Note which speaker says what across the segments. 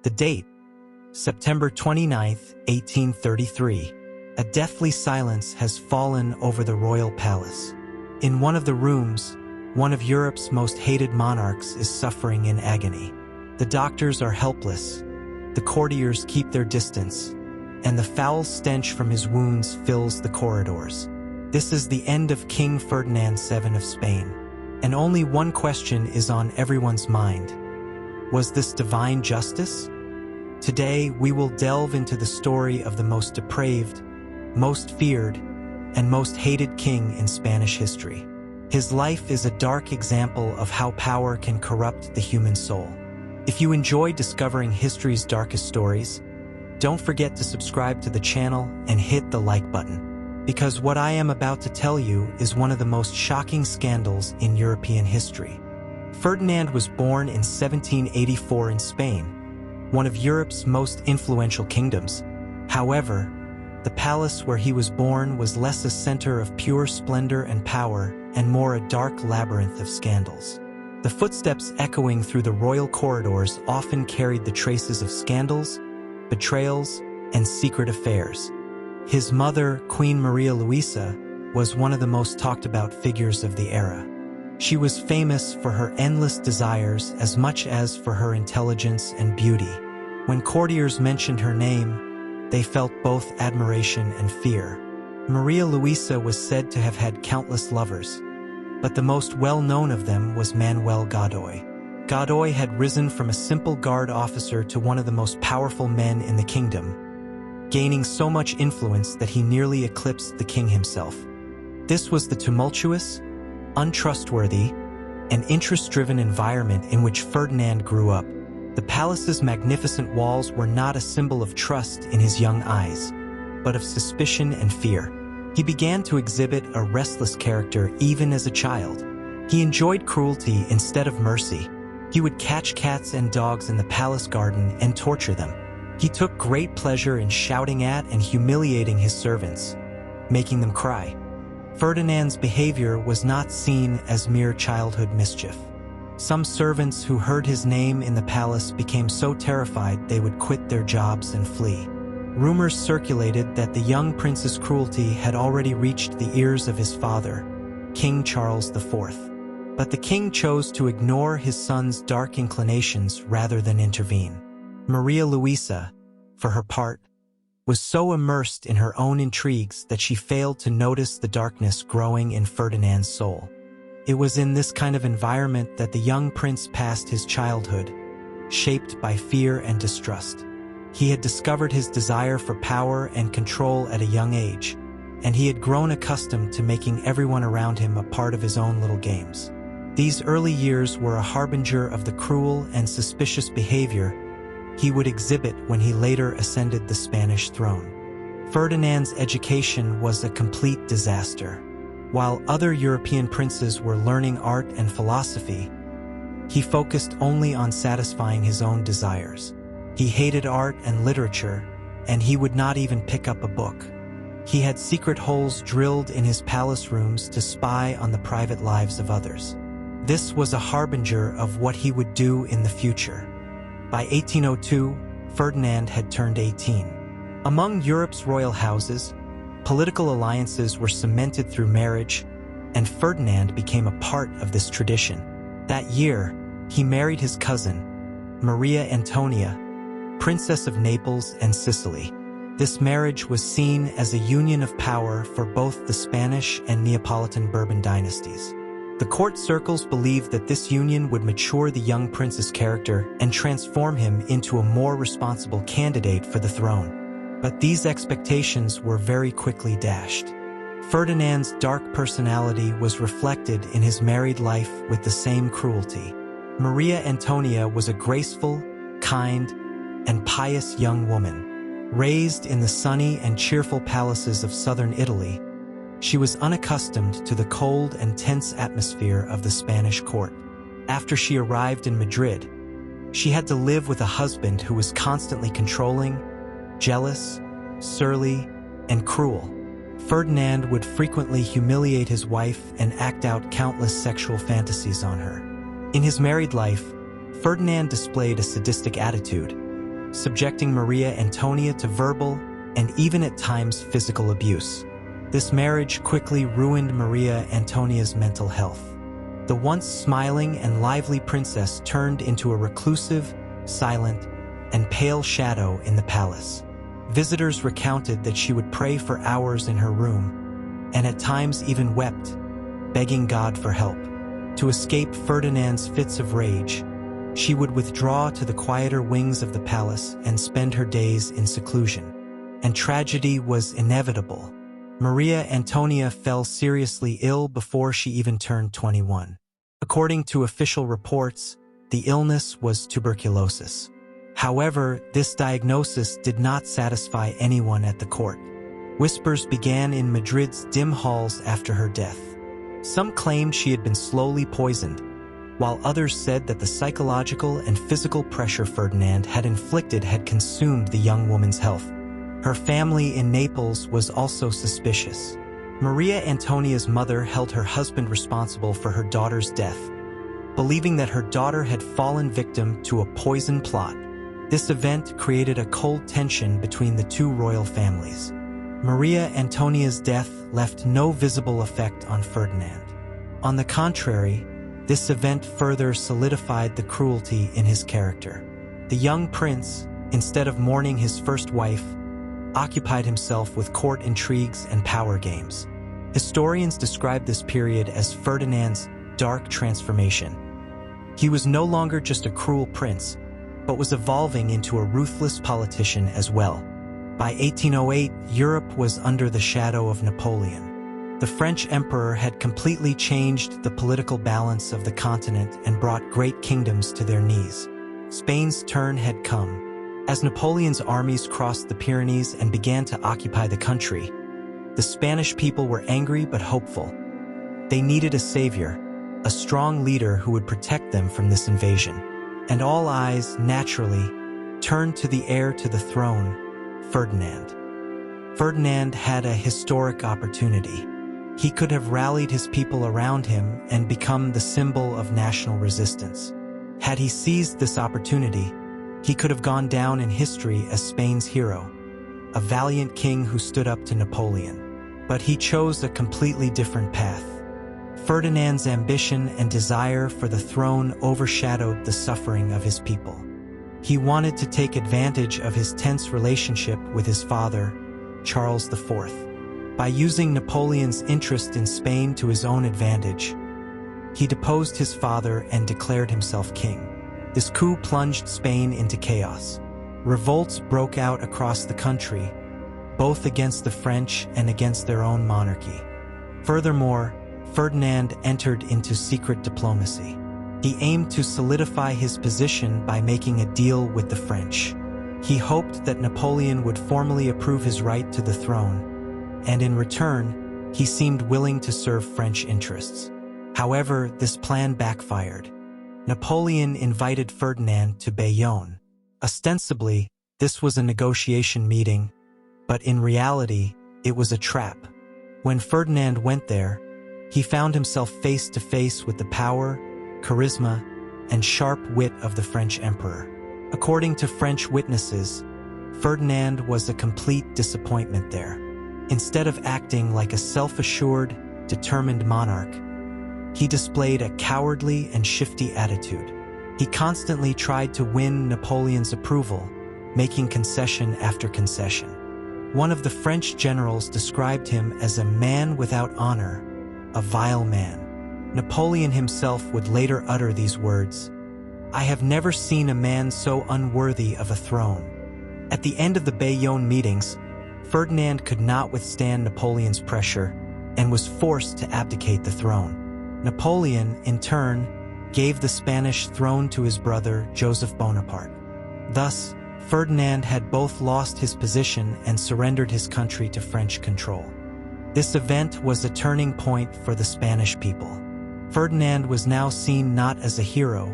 Speaker 1: The date, September 29, 1833. A deathly silence has fallen over the royal palace. In one of the rooms, one of Europe's most hated monarchs is suffering in agony. The doctors are helpless, the courtiers keep their distance, and the foul stench from his wounds fills the corridors. This is the end of King Ferdinand VII of Spain, and only one question is on everyone's mind. Was this divine justice? Today, we will delve into the story of the most depraved, most feared, and most hated king in Spanish history. His life is a dark example of how power can corrupt the human soul. If you enjoy discovering history's darkest stories, don't forget to subscribe to the channel and hit the like button, because what I am about to tell you is one of the most shocking scandals in European history. Ferdinand was born in 1784 in Spain, one of Europe's most influential kingdoms. However, the palace where he was born was less a center of pure splendor and power and more a dark labyrinth of scandals. The footsteps echoing through the royal corridors often carried the traces of scandals, betrayals, and secret affairs. His mother, Queen Maria Luisa, was one of the most talked about figures of the era. She was famous for her endless desires as much as for her intelligence and beauty. When courtiers mentioned her name, they felt both admiration and fear. Maria Luisa was said to have had countless lovers, but the most well-known of them was Manuel Godoy. Godoy had risen from a simple guard officer to one of the most powerful men in the kingdom, gaining so much influence that he nearly eclipsed the king himself. This was the tumultuous, untrustworthy, and interest-driven environment in which Ferdinand grew up. The palace's magnificent walls were not a symbol of trust in his young eyes, but of suspicion and fear. He began to exhibit a restless character even as a child. He enjoyed cruelty instead of mercy. He would catch cats and dogs in the palace garden and torture them. He took great pleasure in shouting at and humiliating his servants, making them cry. Ferdinand's behavior was not seen as mere childhood mischief. Some servants who heard his name in the palace became so terrified they would quit their jobs and flee. Rumors circulated that the young prince's cruelty had already reached the ears of his father, King Charles IV. But the king chose to ignore his son's dark inclinations rather than intervene. Maria Luisa, for her part, was so immersed in her own intrigues that she failed to notice the darkness growing in Ferdinand's soul. It was in this kind of environment that the young prince passed his childhood, shaped by fear and distrust. He had discovered his desire for power and control at a young age, and he had grown accustomed to making everyone around him a part of his own little games. These early years were a harbinger of the cruel and suspicious behavior he would exhibit when he later ascended the Spanish throne. Ferdinand's education was a complete disaster. While other European princes were learning art and philosophy, he focused only on satisfying his own desires. He hated art and literature, and he would not even pick up a book. He had secret holes drilled in his palace rooms to spy on the private lives of others. This was a harbinger of what he would do in the future. By 1802, Ferdinand had turned 18. Among Europe's royal houses, political alliances were cemented through marriage, and Ferdinand became a part of this tradition. That year, he married his cousin, Maria Antonia, Princess of Naples and Sicily. This marriage was seen as a union of power for both the Spanish and Neapolitan Bourbon dynasties. The court circles believed that this union would mature the young prince's character and transform him into a more responsible candidate for the throne. But these expectations were very quickly dashed. Ferdinand's dark personality was reflected in his married life with the same cruelty. Maria Antonia was a graceful, kind, and pious young woman. Raised in the sunny and cheerful palaces of southern Italy, she was unaccustomed to the cold and tense atmosphere of the Spanish court. After she arrived in Madrid, she had to live with a husband who was constantly controlling, jealous, surly, and cruel. Ferdinand would frequently humiliate his wife and act out countless sexual fantasies on her. In his married life, Ferdinand displayed a sadistic attitude, subjecting Maria Antonia to verbal and even at times physical abuse. This marriage quickly ruined Maria Antonia's mental health. The once smiling and lively princess turned into a reclusive, silent, and pale shadow in the palace. Visitors recounted that she would pray for hours in her room, and at times even wept, begging God for help. To escape Ferdinand's fits of rage, she would withdraw to the quieter wings of the palace and spend her days in seclusion. And tragedy was inevitable. Maria Antonia fell seriously ill before she even turned 21. According to official reports, the illness was tuberculosis. However, this diagnosis did not satisfy anyone at the court. Whispers began in Madrid's dim halls after her death. Some claimed she had been slowly poisoned, while others said that the psychological and physical pressure Ferdinand had inflicted had consumed the young woman's health. Her family in Naples was also suspicious. Maria Antonia's mother held her husband responsible for her daughter's death, believing that her daughter had fallen victim to a poison plot. This event created a cold tension between the two royal families. Maria Antonia's death left no visible effect on Ferdinand. On the contrary, this event further solidified the cruelty in his character. The young prince, instead of mourning his first wife, occupied himself with court intrigues and power games. Historians describe this period as Ferdinand's dark transformation. He was no longer just a cruel prince, but was evolving into a ruthless politician as well. By 1808, Europe was under the shadow of Napoleon. The French emperor had completely changed the political balance of the continent and brought great kingdoms to their knees. Spain's turn had come. As Napoleon's armies crossed the Pyrenees and began to occupy the country, the Spanish people were angry but hopeful. They needed a savior, a strong leader who would protect them from this invasion. And all eyes, naturally, turned to the heir to the throne, Ferdinand. Ferdinand had a historic opportunity. He could have rallied his people around him and become the symbol of national resistance. Had he seized this opportunity, he could have gone down in history as Spain's hero, a valiant king who stood up to Napoleon. But he chose a completely different path. Ferdinand's ambition and desire for the throne overshadowed the suffering of his people. He wanted to take advantage of his tense relationship with his father, Charles IV. By using Napoleon's interest in Spain to his own advantage, he deposed his father and declared himself king. This coup plunged Spain into chaos. Revolts broke out across the country, both against the French and against their own monarchy. Furthermore, Ferdinand entered into secret diplomacy. He aimed to solidify his position by making a deal with the French. He hoped that Napoleon would formally approve his right to the throne, and in return, he seemed willing to serve French interests. However, this plan backfired. Napoleon invited Ferdinand to Bayonne. Ostensibly, this was a negotiation meeting, but in reality, it was a trap. When Ferdinand went there, he found himself face to face with the power, charisma, and sharp wit of the French emperor. According to French witnesses, Ferdinand was a complete disappointment there. Instead of acting like a self-assured, determined monarch, he displayed a cowardly and shifty attitude. He constantly tried to win Napoleon's approval, making concession after concession. One of the French generals described him as a man without honor, a vile man. Napoleon himself would later utter these words, "I have never seen a man so unworthy of a throne." At the end of the Bayonne meetings, Ferdinand could not withstand Napoleon's pressure and was forced to abdicate the throne. Napoleon, in turn, gave the Spanish throne to his brother, Joseph Bonaparte. Thus, Ferdinand had both lost his position and surrendered his country to French control. This event was a turning point for the Spanish people. Ferdinand was now seen not as a hero,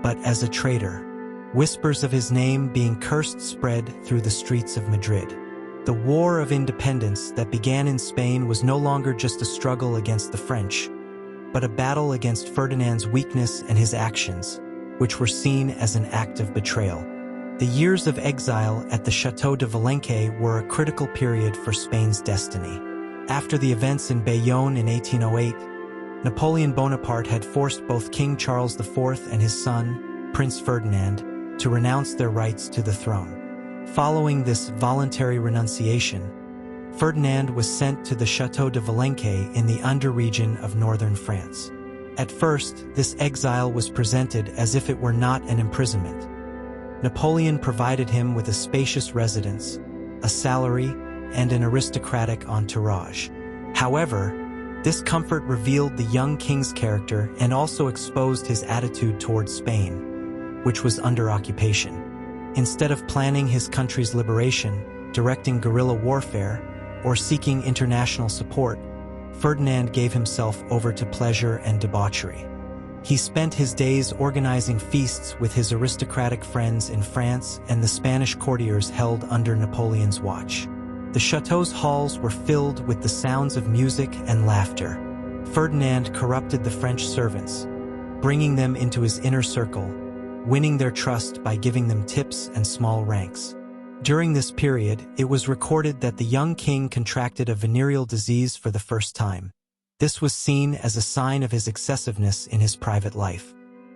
Speaker 1: but as a traitor. Whispers of his name being cursed spread through the streets of Madrid. The War of Independence that began in Spain was no longer just a struggle against the French, but a battle against Ferdinand's weakness and his actions, which were seen as an act of betrayal. The years of exile at the Château de Valençay were a critical period for Spain's destiny. After the events in Bayonne in 1808, Napoleon Bonaparte had forced both King Charles IV and his son, Prince Ferdinand, to renounce their rights to the throne. Following this voluntary renunciation, Ferdinand was sent to the Château de Valençay in the Indre region of northern France. At first, this exile was presented as if it were not an imprisonment. Napoleon provided him with a spacious residence, a salary, and an aristocratic entourage. However, this comfort revealed the young king's character and also exposed his attitude towards Spain, which was under occupation. Instead of planning his country's liberation, directing guerrilla warfare, or seeking international support, Ferdinand gave himself over to pleasure and debauchery. He spent his days organizing feasts with his aristocratic friends in France and the Spanish courtiers held under Napoleon's watch. The chateau's halls were filled with the sounds of music and laughter. Ferdinand corrupted the French servants, bringing them into his inner circle, winning their trust by giving them tips and small ranks. During this period, it was recorded that the young king contracted a venereal disease for the first time. This was seen as a sign of his excessiveness in his private life.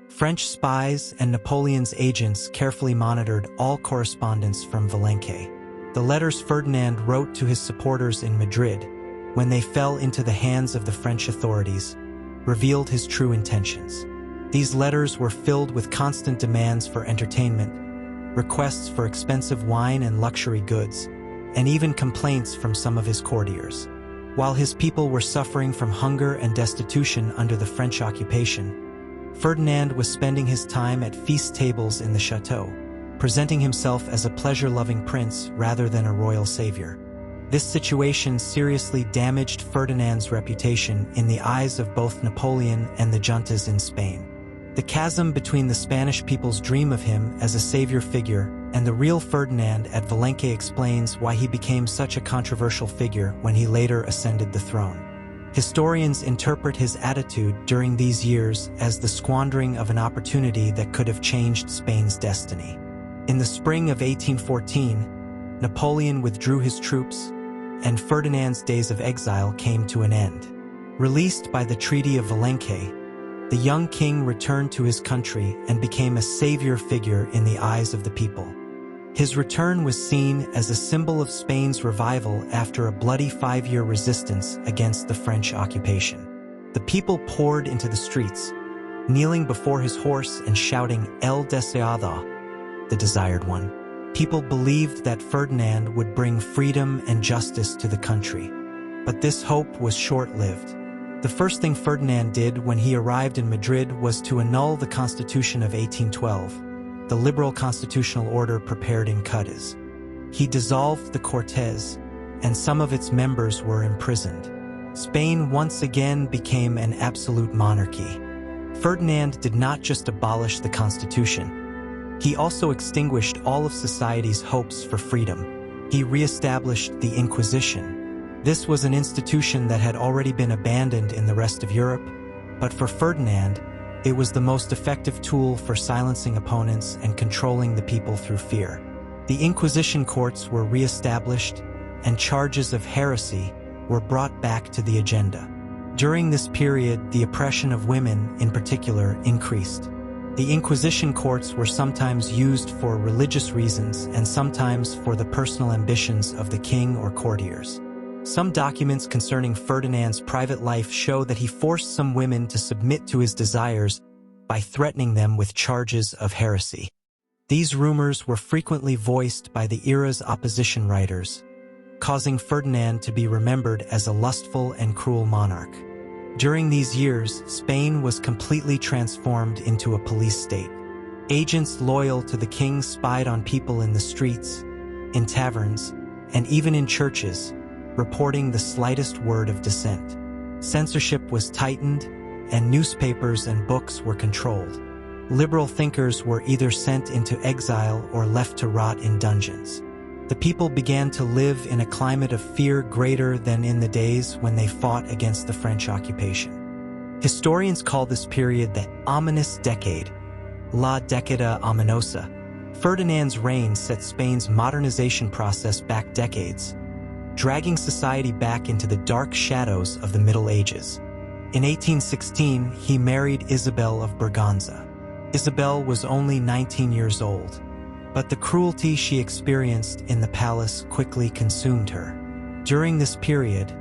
Speaker 1: French spies and Napoleon's agents carefully monitored all correspondence from Valençay. The letters Ferdinand wrote to his supporters in Madrid, when they fell into the hands of the French authorities, revealed his true intentions. These letters were filled with constant demands for entertainment, requests for expensive wine and luxury goods, and even complaints from some of his courtiers. While his people were suffering from hunger and destitution under the French occupation, Ferdinand was spending his time at feast tables in the chateau, presenting himself as a pleasure-loving prince rather than a royal savior. This situation seriously damaged Ferdinand's reputation in the eyes of both Napoleon and the juntas in Spain. The chasm between the Spanish people's dream of him as a savior figure and the real Ferdinand at Valençay explains why he became such a controversial figure when he later ascended the throne. Historians interpret his attitude during these years as the squandering of an opportunity that could have changed Spain's destiny. In the spring of 1814, Napoleon withdrew his troops, and Ferdinand's days of exile came to an end. Released by the Treaty of Valençay, the young king returned to his country and became a savior figure in the eyes of the people. His return was seen as a symbol of Spain's revival after a bloody 5-year resistance against the French occupation. The people poured into the streets, kneeling before his horse and shouting El Deseado, the desired one. People believed that Ferdinand would bring freedom and justice to the country. But this hope was short-lived. The first thing Ferdinand did when he arrived in Madrid was to annul the Constitution of 1812, the liberal constitutional order prepared in Cádiz. He dissolved the Cortes, and some of its members were imprisoned. Spain once again became an absolute monarchy. Ferdinand did not just abolish the Constitution. He also extinguished all of society's hopes for freedom. He re-established the Inquisition. This was an institution that had already been abandoned in the rest of Europe, but for Ferdinand, it was the most effective tool for silencing opponents and controlling the people through fear. The Inquisition courts were re-established, and charges of heresy were brought back to the agenda. During this period, the oppression of women, in particular, increased. The Inquisition courts were sometimes used for religious reasons and sometimes for the personal ambitions of the king or courtiers. Some documents concerning Ferdinand's private life show that he forced some women to submit to his desires by threatening them with charges of heresy. These rumors were frequently voiced by the era's opposition writers, causing Ferdinand to be remembered as a lustful and cruel monarch. During these years, Spain was completely transformed into a police state. Agents loyal to the king spied on people in the streets, in taverns, and even in churches, reporting the slightest word of dissent. Censorship was tightened, and newspapers and books were controlled. Liberal thinkers were either sent into exile or left to rot in dungeons. The people began to live in a climate of fear greater than in the days when they fought against the French occupation. Historians call this period the ominous decade, La Década Ominosa, Ferdinand's reign set Spain's modernization process back decades, dragging society back into the dark shadows of the Middle Ages. In 1816, he married Isabel of Braganza. Isabel was only 19 years old, but the cruelty she experienced in the palace quickly consumed her. During this period,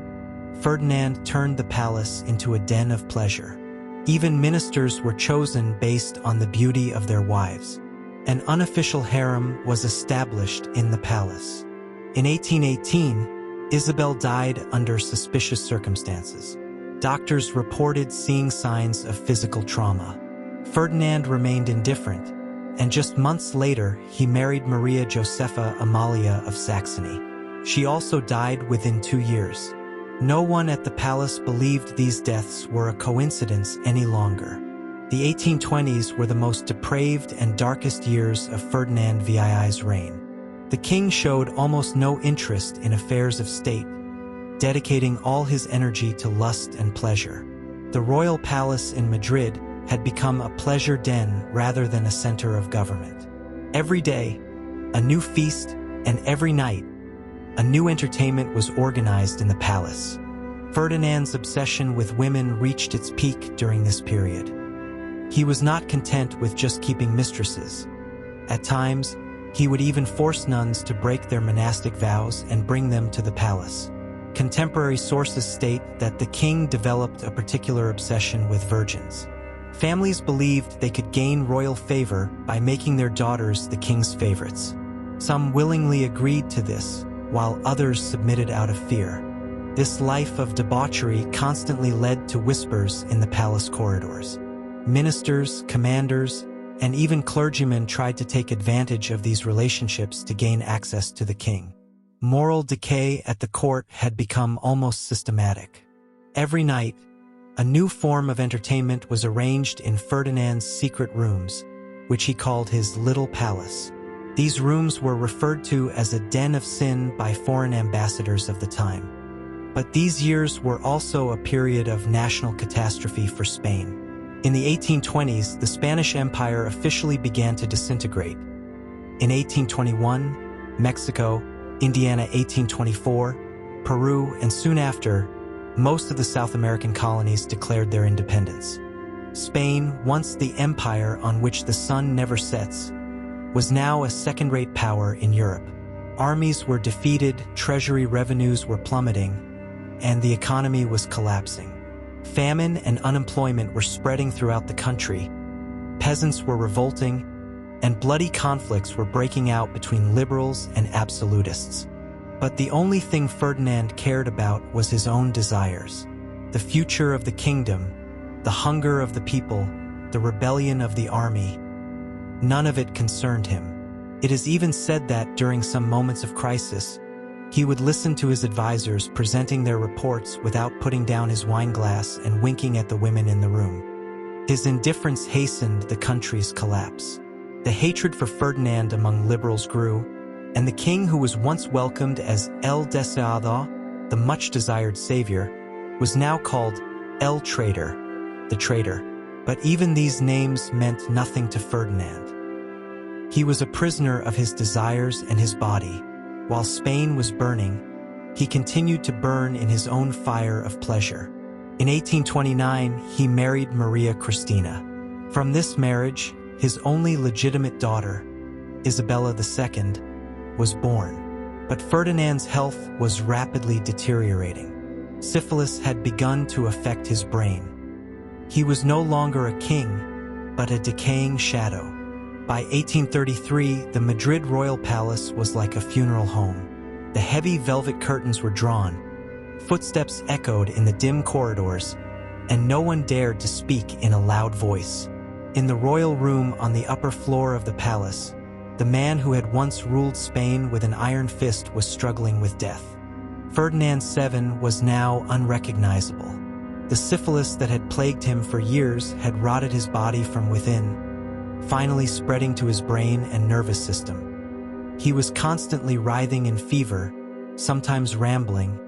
Speaker 1: Ferdinand turned the palace into a den of pleasure. Even ministers were chosen based on the beauty of their wives. An unofficial harem was established in the palace. In 1818, Isabel died under suspicious circumstances. Doctors reported seeing signs of physical trauma. Ferdinand remained indifferent, and just months later, he married Maria Josepha Amalia of Saxony. She also died within 2 years. No one at the palace believed these deaths were a coincidence any longer. The 1820s were the most depraved and darkest years of Ferdinand VII's reign. The king showed almost no interest in affairs of state, dedicating all his energy to lust and pleasure. The royal palace in Madrid had become a pleasure den rather than a center of government. Every day, a new feast, and every night, a new entertainment was organized in the palace. Ferdinand's obsession with women reached its peak during this period. He was not content with just keeping mistresses. At times, he would even force nuns to break their monastic vows and bring them to the palace. Contemporary sources state that the king developed a particular obsession with virgins. Families believed they could gain royal favor by making their daughters the king's favorites. Some willingly agreed to this, while others submitted out of fear. This life of debauchery constantly led to whispers in the palace corridors. Ministers, commanders, and even clergymen tried to take advantage of these relationships to gain access to the king. Moral decay at the court had become almost systematic. Every night, a new form of entertainment was arranged in Ferdinand's secret rooms, which he called his Little Palace. These rooms were referred to as a den of sin by foreign ambassadors of the time. But these years were also a period of national catastrophe for Spain. In the 1820s, the Spanish Empire officially began to disintegrate. In 1821, Mexico, Indiana 1824, Peru, and soon after, most of the South American colonies declared their independence. Spain, once the empire on which the sun never sets, was now a second-rate power in Europe. Armies were defeated, treasury revenues were plummeting, and the economy was collapsing. Famine and unemployment were spreading throughout the country. Peasants were revolting, and bloody conflicts were breaking out between liberals and absolutists. But the only thing Ferdinand cared about was his own desires. The future of the kingdom, the hunger of the people, the rebellion of the army. None of it concerned him. It is even said that during some moments of crisis, he would listen to his advisors presenting their reports without putting down his wine glass and winking at the women in the room. His indifference hastened the country's collapse. The hatred for Ferdinand among liberals grew, and the king, who was once welcomed as El Deseado, the much-desired savior, was now called El Traitor, the traitor. But even these names meant nothing to Ferdinand. He was a prisoner of his desires and his body. While Spain was burning, he continued to burn in his own fire of pleasure. In 1829, he married Maria Cristina. From this marriage, his only legitimate daughter, Isabella II, was born. But Ferdinand's health was rapidly deteriorating. Syphilis had begun to affect his brain. He was no longer a king, but a decaying shadow. By 1833, the Madrid royal palace was like a funeral home. The heavy velvet curtains were drawn, footsteps echoed in the dim corridors, and no one dared to speak in a loud voice. In the royal room on the upper floor of the palace, the man who had once ruled Spain with an iron fist was struggling with death. Ferdinand VII was now unrecognizable. The syphilis that had plagued him for years had rotted his body from within, finally spreading to his brain and nervous system. He was constantly writhing in fever, sometimes rambling,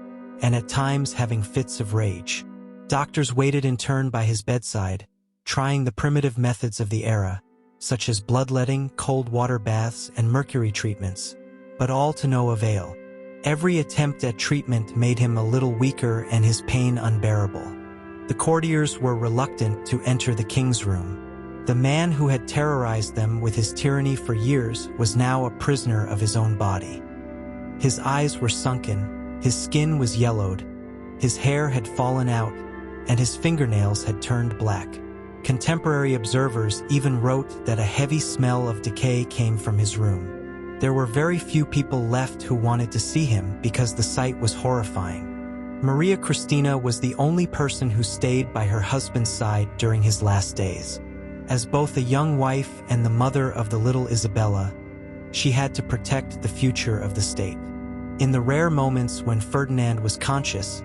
Speaker 1: and at times having fits of rage. Doctors waited in turn by his bedside, trying the primitive methods of the era, such as bloodletting, cold water baths, and mercury treatments, but all to no avail. Every attempt at treatment made him a little weaker and his pain unbearable. The courtiers were reluctant to enter the king's room. The man who had terrorized them with his tyranny for years was now a prisoner of his own body. His eyes were sunken, his skin was yellowed, his hair had fallen out, and his fingernails had turned black. Contemporary observers even wrote that a heavy smell of decay came from his room. There were very few people left who wanted to see him because the sight was horrifying. Maria Cristina was the only person who stayed by her husband's side during his last days. As both a young wife and the mother of the little Isabella, she had to protect the future of the state. In the rare moments when Ferdinand was conscious,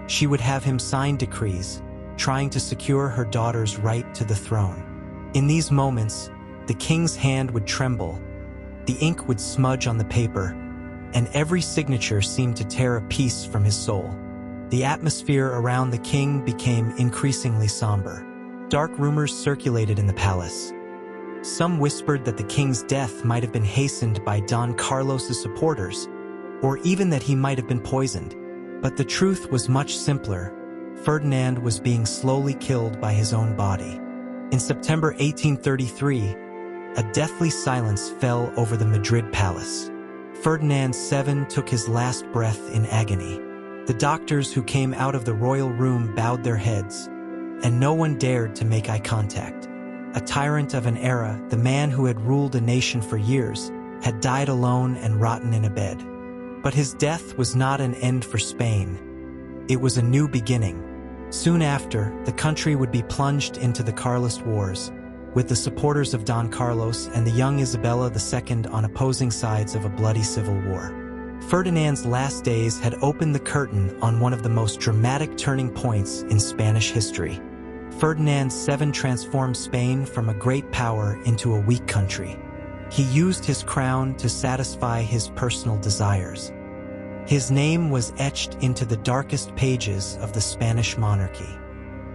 Speaker 1: she would have him sign decrees, trying to secure her daughter's right to the throne. In these moments, the king's hand would tremble, the ink would smudge on the paper, and every signature seemed to tear a piece from his soul. The atmosphere around the king became increasingly somber. Dark rumors circulated in the palace. Some whispered that the king's death might have been hastened by Don Carlos's supporters, or even that he might have been poisoned. But the truth was much simpler. Ferdinand was being slowly killed by his own body. In September 1833, a deathly silence fell over the Madrid palace. Ferdinand VII took his last breath in agony. The doctors who came out of the royal room bowed their heads, and no one dared to make eye contact. A tyrant of an era, the man who had ruled a nation for years, had died alone and rotten in a bed. But his death was not an end for Spain. It was a new beginning. Soon after, the country would be plunged into the Carlist Wars, with the supporters of Don Carlos and the young Isabella II on opposing sides of a bloody civil war. Ferdinand's last days had opened the curtain on one of the most dramatic turning points in Spanish history. Ferdinand VII transformed Spain from a great power into a weak country. He used his crown to satisfy his personal desires. His name was etched into the darkest pages of the Spanish monarchy.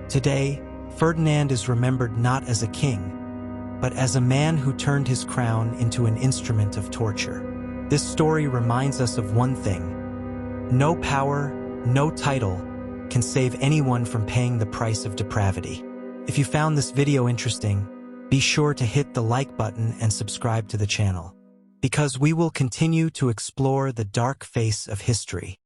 Speaker 1: Today, Ferdinand is remembered not as a king, but as a man who turned his crown into an instrument of torture. This story reminds us of one thing: no power, no title can save anyone from paying the price of depravity. If you found this video interesting, be sure to hit the like button and subscribe to the channel, because we will continue to explore the dark face of history.